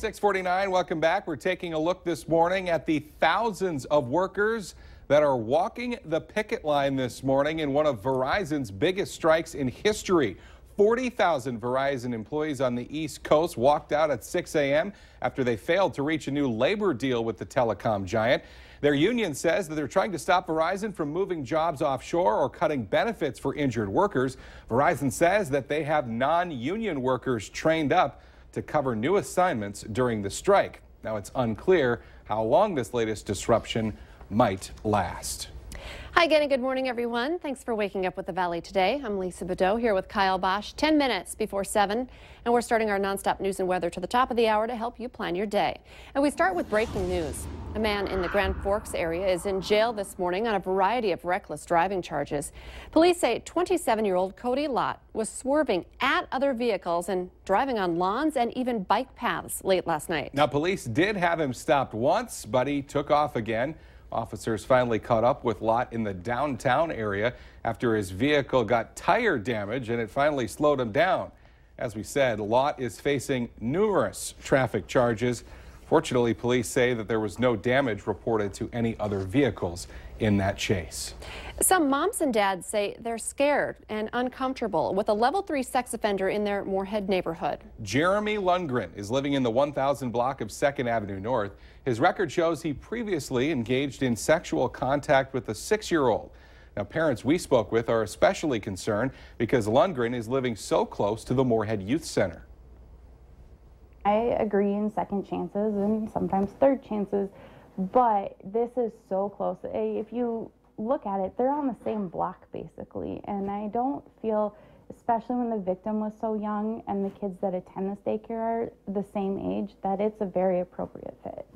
6:49, welcome back. We're taking a look this morning at the thousands of workers that are walking the picket line this morning in one of Verizon's biggest strikes in history. 40,000 Verizon employees on the East Coast walked out at 6 a.m. after they failed to reach a new labor deal with the telecom giant. Their union says that they're trying to stop Verizon from moving jobs offshore or cutting benefits for injured workers. Verizon says that they have non-union workers trained up to cover new assignments during the strike. Now, it's unclear how long this latest disruption might last. Hi again and good morning, everyone. Thanks for waking up with the Valley today. I'm Lisa Bedeau here with Kyle Bosch, 10 minutes before 7. And we're starting our nonstop news and weather to the top of the hour to help you plan your day. And we start with breaking news. A man in the Grand Forks area is in jail this morning on a variety of reckless driving charges. Police say 27-year-old Cody Lott was swerving at other vehicles and driving on lawns and even bike paths late last night. Now, police did have him stopped once, but he took off again. Officers finally caught up with Lott in the downtown area after his vehicle got tire damage and it finally slowed him down. As we said, Lott is facing numerous traffic charges. Fortunately, police say that there was no damage reported to any other vehicles in that chase. Some moms and dads say they're scared and uncomfortable with a level 3 sex offender in their Moorhead neighborhood. Jeremy Lundgren is living in the 1000 block of 2nd Avenue North. His record shows he previously engaged in sexual contact with a 6-year-old. Now, parents we spoke with are especially concerned because Lundgren is living so close to the Moorhead Youth Center. I agree in second chances and sometimes third chances, but this is so close. If you look at it, they're on the same block basically, and I don't feel, especially when the victim was so young and the kids that attend this daycare are the same age, that it's a very appropriate fit.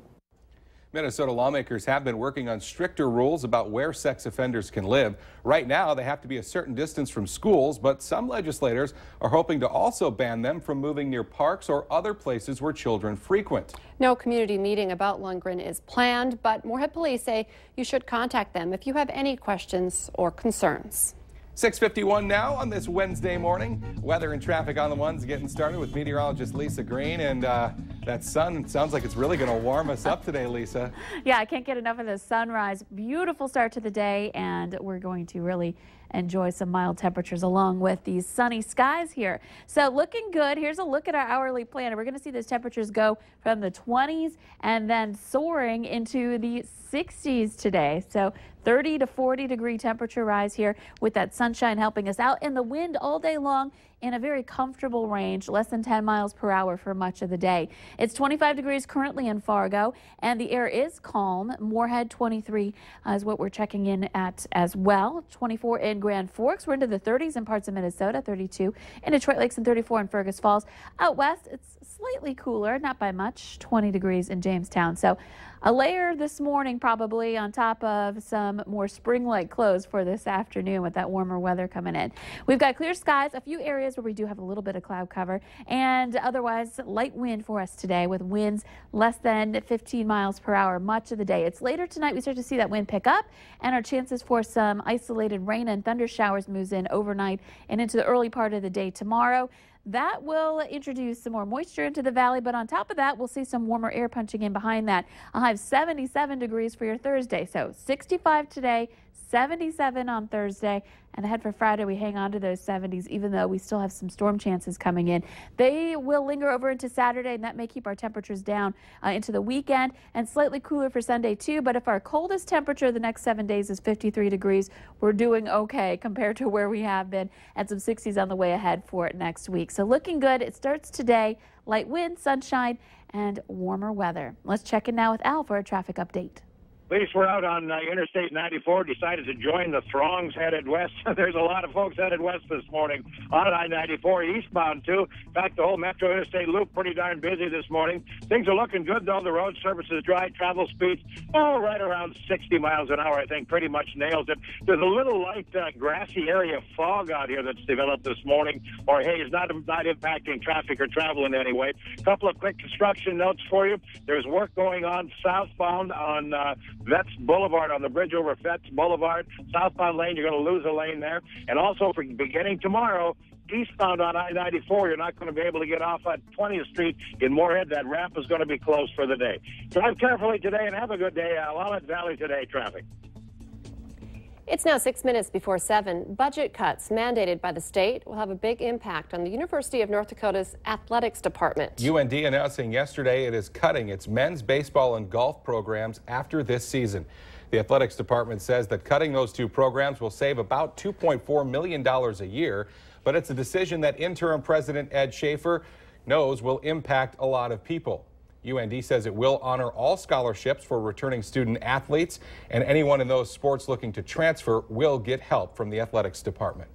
Minnesota lawmakers have been working on stricter rules about where sex offenders can live. Right now, they have to be a certain distance from schools, but some legislators are hoping to also ban them from moving near parks or other places where children frequent. No community meeting about Lundgren is planned, but Moorhead police say you should contact them if you have any questions or concerns. 6:51 now on this Wednesday morning. Weather and traffic on the ones getting started with meteorologist Lisa Green. And that sun sounds like it's really going to warm us up today, Lisa. Yeah, I can't get enough of the sunrise. Beautiful start to the day, and we're going to really enjoy some mild temperatures along with these sunny skies here. So looking good. Here's a look at our hourly plan. We're going to see those temperatures go from the 20s and then soaring into the 60s today. So 30 to 40 degree temperature rise here with that sunshine helping us out, and the wind all day long in a very comfortable range, less than 10 miles per hour for much of the day. It's 25 degrees currently in Fargo, and the air is calm. Moorhead 23 is what we're checking in at as well. 24 in Grand Forks. We're into the 30s in parts of Minnesota, 32 in Detroit Lakes and 34 in Fergus Falls. Out west, it's slightly cooler, not by much, 20 degrees in Jamestown. So a layer this morning probably on top of some more spring-like clothes for this afternoon with that warmer weather coming in. We've got clear skies, a few areas where we do have a little bit of cloud cover, and otherwise light wind for us today with winds less than 15 miles per hour much of the day. It's later tonight we start to see that wind pick up, and our chances for some isolated rain and thunder showers moves in overnight and into the early part of the day tomorrow. That will introduce some more moisture into the valley, but on top of that, we'll see some warmer air punching in behind that. I'll have 77 degrees for your Thursday, so 65 today, 77 on Thursday, and ahead for Friday, we hang on to those 70s, even though we still have some storm chances coming in. They will linger over into Saturday, and that may keep our temperatures down into the weekend, and slightly cooler for Sunday, too. But if our coldest temperature the next 7 days is 53 degrees, we're doing okay compared to where we have been, and some 60s on the way ahead for it next week. So looking good. It starts today. Light wind, sunshine, and warmer weather. Let's check in now with Al for a traffic update. Police were out on Interstate 94, decided to join the throngs headed west. There's a lot of folks headed west this morning on I-94 eastbound, too. In fact, the whole Metro Interstate loop pretty darn busy this morning. Things are looking good, though. The road surface is dry. Travel speeds, right around 60 miles an hour, I think, pretty much nails it. There's a little light grassy area of fog out here that's developed this morning, or haze, not impacting traffic or travel in any way. A couple of quick construction notes for you. There's work going on southbound on Vets Boulevard, on the bridge over Vets Boulevard. Southbound lane, you're going to lose a lane there. And also, for beginning tomorrow, eastbound on I-94, you're not going to be able to get off at 20th Street in Moorhead. That ramp is going to be closed for the day. Drive carefully today and have a good day. Willamette Valley Today traffic. It's now 6 minutes before 7. Budget cuts mandated by the state will have a big impact on the University of North Dakota's athletics department. UND announcing yesterday it is cutting its men's baseball and golf programs after this season. The athletics department says that cutting those two programs will save about $2.4 million a year, but it's a decision that interim president Ed Schaefer knows will impact a lot of people. UND says it will honor all scholarships for returning student athletes, and anyone in those sports looking to transfer will get help from the athletics department.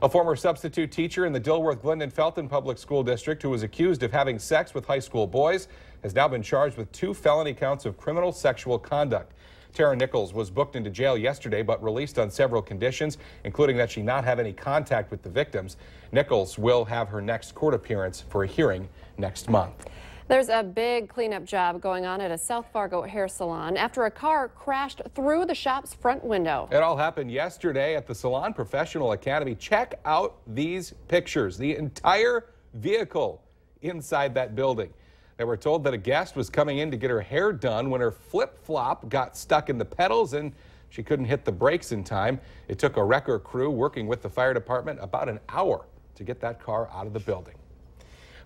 A former substitute teacher in the Dilworth-Glendon-Felton Public School District who was accused of having sex with high school boys has now been charged with 2 felony counts of criminal sexual conduct. Tara Nichols was booked into jail yesterday but released on several conditions, including that she not have any contact with the victims. Nichols will have her next court appearance for a hearing next month. There's a big cleanup job going on at a South Fargo hair salon after a car crashed through the shop's front window. It all happened yesterday at the Salon Professional Academy. Check out these pictures. The entire vehicle inside that building. They were told that a guest was coming in to get her hair done when her flip-flop got stuck in the pedals and she couldn't hit the brakes in time. It took a wrecker crew working with the fire department about an hour to get that car out of the building.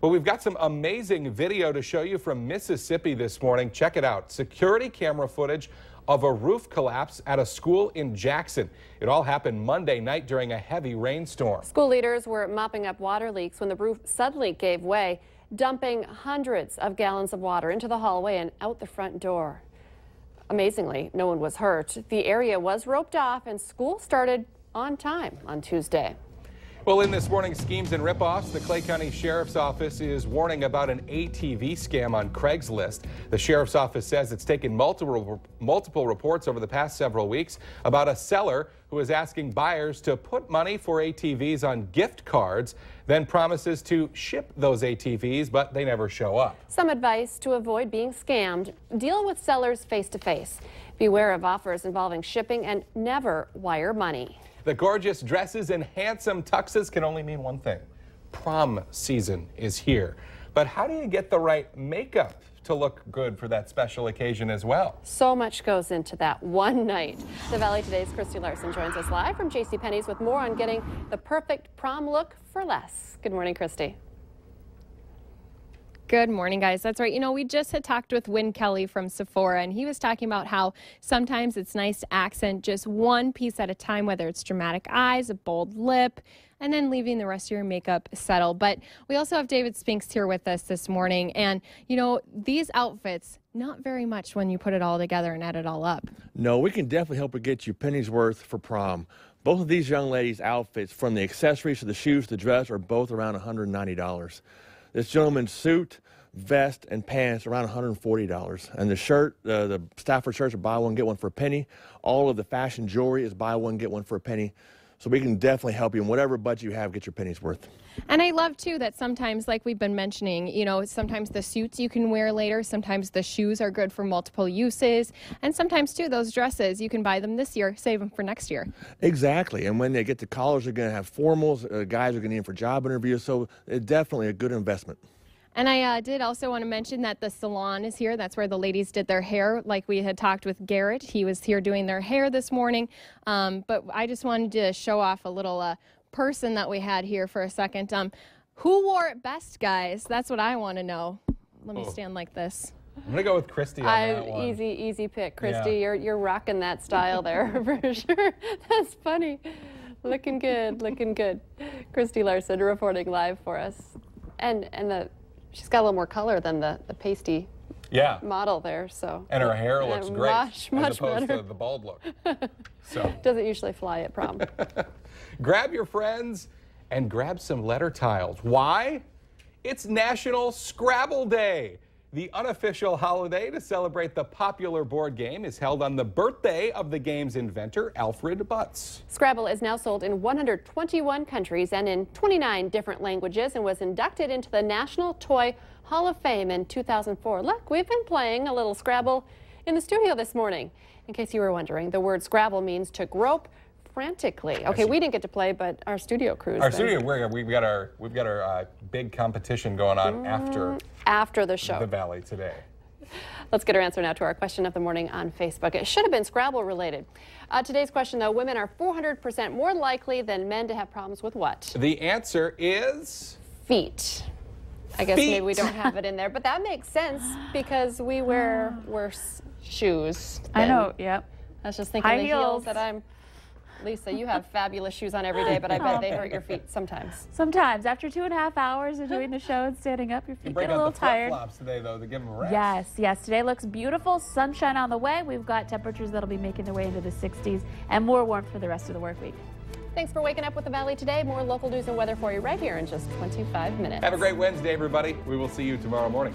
Well, we've got some amazing video to show you from Mississippi this morning. Check it out. Security camera footage of a roof collapse at a school in Jackson. It all happened Monday night during a heavy rainstorm. School leaders were mopping up water leaks when the roof suddenly gave way, dumping hundreds of gallons of water into the hallway and out the front door. Amazingly, no one was hurt. The area was roped off and school started on time on Tuesday. Well, in this morning's Schemes and Ripoffs, the Clay County Sheriff's Office is warning about an ATV scam on Craigslist. The Sheriff's Office says it's taken multiple reports over the past several weeks about a seller who is asking buyers to put money for ATVs on gift cards, then promises to ship those ATVs, but they never show up. Some advice to avoid being scammed: deal with sellers face-to-face. Beware of offers involving shipping and never wire money. The gorgeous dresses and handsome tuxes can only mean one thing. Prom season is here. But how do you get the right makeup to look good for that special occasion as well? So much goes into that one night. The Valley Today's Christy Larson joins us live from Penneys with more on getting the perfect prom look for less. Good morning, Christy. Good morning, guys. That's right. You know, we just had talked with Wynn Kelly from Sephora, and he was talking about how sometimes it's nice to accent just one piece at a time, whether it's dramatic eyes, a bold lip, and then leaving the rest of your makeup settle. But we also have David Spinks here with us this morning, and, you know, these outfits, not very much when you put it all together and add it all up. No, we can definitely help her get you pennies worth for prom. Both of these young ladies' outfits, from the accessories to the shoes to the dress, are both around $190. This gentleman's suit, vest, and pants around $140. And the shirt, the Stafford shirts are buy one, get one for a penny. All of the fashion jewelry is buy one, get one for a penny. So we can definitely help you in whatever budget you have, get your pennies worth. And I love, too, that sometimes, like we've been mentioning, you know, sometimes the suits you can wear later, sometimes the shoes are good for multiple uses, and sometimes, too, those dresses, you can buy them this year, save them for next year. Exactly. And when they get to college, they're going to have formals. Guys are going to need them for job interviews, so it's definitely a good investment. And I did also want to mention that the salon is here. That's where the ladies did their hair, like we had talked with Garrett. He was here doing their hair this morning. But I just wanted to show off a little person that we had here for a second. Who wore it best, guys? That's what I want to know. Let me stand like this. I'm going to go with Christy on that one. Easy pick, Christy. Yeah. You're rocking that style there for sure. That's funny. Looking good, looking good. Christy Larson reporting live for us. And she's got a little more color than the pasty model there. So and her hair looks great, much as opposed better. to the bald look. So doesn't usually fly at prom. Grab your friends and grab some letter tiles. Why? It's National Scrabble Day. The unofficial holiday to celebrate the popular board game is held on the birthday of the game's inventor, Alfred Butts. Scrabble is now sold in 121 countries and in 29 different languages, and was inducted into the National Toy Hall of Fame in 2004. Look, we've been playing a little Scrabble in the studio this morning. In case you were wondering, the word Scrabble means to grope frantically. Okay, we didn't get to play, but our studio crews. We've got our big competition going on after the show. The Valley today. Let's get our answer now to our question of the morning on Facebook. It should have been Scrabble related. Today's question, though, women are 400% more likely than men to have problems with what? The answer is feet. I guess maybe we don't have it in there, but that makes sense because we wear worse shoes. I know, yep. I was just thinking High the heels. heels that I'm... Lisa, you have fabulous shoes on every day, but I bet they hurt your feet sometimes. Sometimes. After 2.5 hours of doing the show and standing up, your feet get a little tired. Flip-flops today, though, to give them a rest. Yes. Today looks beautiful. Sunshine on the way. We've got temperatures that'll be making their way into the 60s and more warmth for the rest of the work week. Thanks for waking up with the Valley today. More local news and weather for you right here in just 25 minutes. Have a great Wednesday, everybody. We will see you tomorrow morning.